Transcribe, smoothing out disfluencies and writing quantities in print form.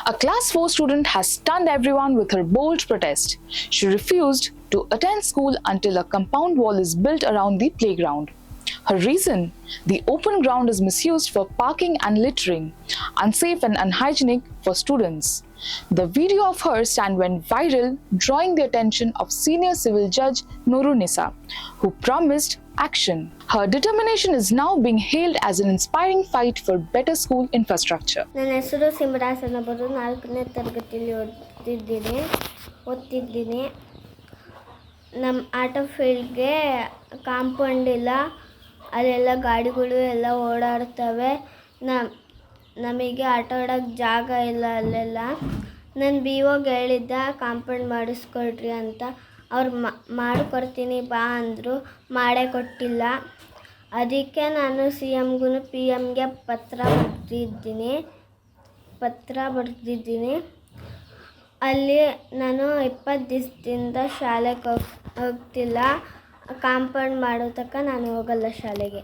A class 4 student has stunned everyone with her bold protest. She refused to attend school until a compound wall is built around the playground. Her reason? The open ground is misused for parking and littering, unsafe and unhygienic for students. The video of her stand went viral, drawing the attention of senior civil judge Nurunisa, who promised action. Her determination is now being hailed as an inspiring fight for better school infrastructure. ನನ್ನ ಹೆಸರು ಸಿಂಹರಾಸನ ಬರು 4ನೇ ತರಗತಿಯಲ್ಲಿ ಓದ್ತಿದ್ದೀನಿ. ನಮ್ಮ ಆಟ ಫೀಲ್ಡ್ಗೆ compound ಇಲ್ಲ, ಅಲ್ಲೆಲ್ಲ ಗಾಡಿಗಳು ಎಲ್ಲ ಓಡಾಡ್ತವೆ. ನಮಗೆ ಆಟ ಆಡೋಕ್ಕೆ ಜಾಗ ಇಲ್ಲ ಅಲ್ಲೆಲ್ಲ. ನಾನು BOಗೆ ಹೇಳಿದ್ದೆ ಕಾಂಪೌಂಡ್ ಮಾಡಿಸ್ಕೊಳ್ರಿ ಅಂತ. ಅವ್ರು ಮಾಡಿಕೊಡ್ತೀನಿ ಬಾ ಅಂದರು, ಮಾಡೇ ಕೊಟ್ಟಿಲ್ಲ. ಅದಕ್ಕೆ ನಾನು CMಗೂ PMಗೆ ಪತ್ರ ಬರೆದಿದ್ದೀನಿ. ಅಲ್ಲಿ ನಾನು 20 ದಿವಸದಿಂದ ಶಾಲೆಗೆ ಹೋಗ್ತಿಲ್ಲ. ಕಾಂಪೌಂಡ್ ಮಾಡೋ ತನಕ ನಾನು ಹೋಗಲ್ಲ ಶಾಲೆಗೆ.